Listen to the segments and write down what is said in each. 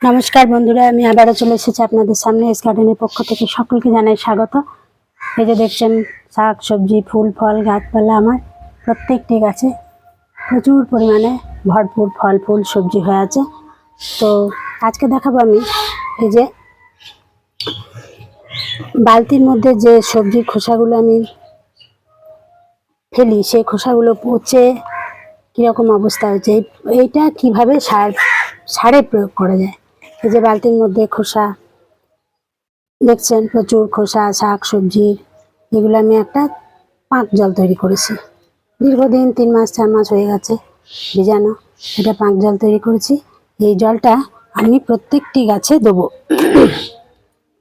নমস্কার বন্ধুরা, আমি আবারও চলে এসেছি আপনাদের সামনে। এস গার্ডেনের পক্ষ থেকে সকলকে জানাই স্বাগত। এই যে দেখছেন শাক সবজি ফুল ফল গাছপালা আমার প্রত্যেকটি গাছে প্রচুর পরিমাণে ভরপুর ফল ফুল সবজি হয়ে আছে। তো আজকে দেখাবো আমি এই যে বালতির মধ্যে যে সবজির খোসাগুলো আমি ফেলি, সেই খোসাগুলো পচে কীরকম অবস্থা হয়েছে, এইটা কিভাবে সারে প্রয়োগ করা যায়। এই যে বালতির মধ্যে খোসা দেখছেন, প্রচুর খোসা শাক সবজির, এগুলো আমি একটা পাঁক জল তৈরি করেছি। দীর্ঘদিন 3 মাস 4 মাস হয়ে গেছে ভিজানো, এটা পাঁক জল তৈরি করেছি। এই জলটা আমি প্রত্যেকটি গাছে দেবো।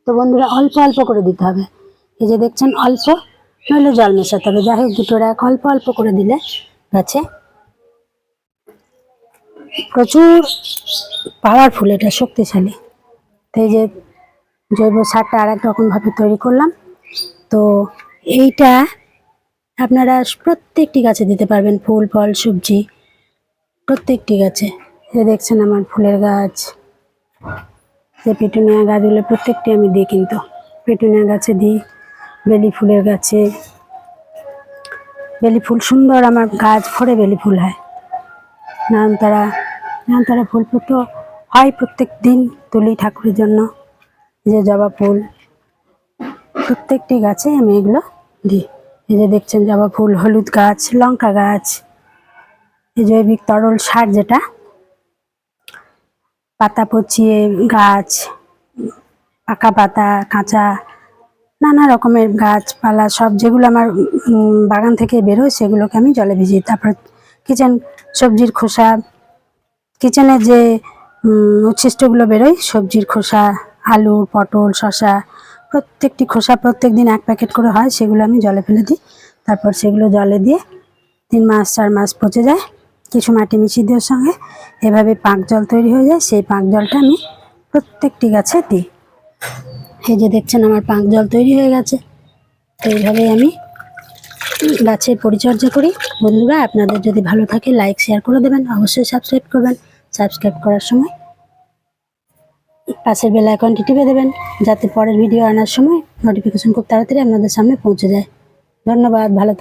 তো বন্ধুরা, অল্প অল্প করে দিতে হবে। এই যে দেখছেন অল্প, নইলে জল মেশাতে হবে। যাই হোক, দুটোর এক অল্প অল্প করে দিলে গাছে প্রচুর পাওয়ারফুল, এটা শক্তিশালী। তো এই যে জৈব সারটা আর এক রকমভাবে তৈরি করলাম। তো এইটা আপনারা প্রত্যেকটি গাছে দিতে পারবেন, ফুল ফল সবজি প্রত্যেকটি গাছে। যে দেখছেন আমার ফুলের গাছ, যে পেটুনিয়া গাছগুলো প্রত্যেকটি আমি দিই, কিন্তু পেটুনিয়া গাছে দিই, বেলি ফুলের গাছে বেলি ফুল সুন্দর, আমার গাছ ভরে বেলি ফুল হয়। নয়নতারা ফুল তো হয়, প্রত্যেক দিন তুলি ঠাকুরের জন্য। যে জবা ফুল প্রত্যেকটি গাছে আমি এগুলো দিই। এই যে দেখছেন জবা ফুল, হলুদ গাছ, লঙ্কা গাছ, এই জৈবিক তরল সার, যেটা পাতা পচিয়ে গাছ, পাকা পাতা কাঁচা নানা রকমের গাছপালা সব যেগুলো আমার বাগান থেকে বেরোয়, সেগুলোকে আমি জলে ভিজিয়ে, তারপর কিচেন সবজির খোসা, কিচেনের যে উচ্ছিষ্টগুলো বেরোয়, সবজির খোসা, আলু পটল শসা, প্রত্যেকটি খোসা প্রত্যেক দিন 1 প্যাকেট করে হয়, সেগুলো আমি জলে ফেলে দিই। তারপর সেগুলো জলে দিয়ে 3 মাস 4 মাস পচে যায়, কিছু মাটি মিশিয়ে দেওয়ার সঙ্গে এভাবে পাঁক জল তৈরি হয়ে যায়। সেই পাঁক জলটা আমি প্রত্যেকটি গাছে দিই। এই যে দেখছেন আমার পাঁক জল তৈরি হয়ে গেছে। তো এইভাবেই আমি গাছের পরিচর্যা করি। বন্ধুরা, আপনাদের যদি ভালো থাকে লাইক শেয়ার করে দেবেন, অবশ্যই সাবস্ক্রাইব করবেন। সাবস্ক্রাইব করার সময় পাশের বেল আইকনটি টিপে দেবেন, যাতে পরের ভিডিও আনার সময় নোটিফিকেশন খুব তাড়াতাড়ি আপনাদের সামনে পৌঁছে যায়। ধন্যবাদ, ভালো থাকবেন।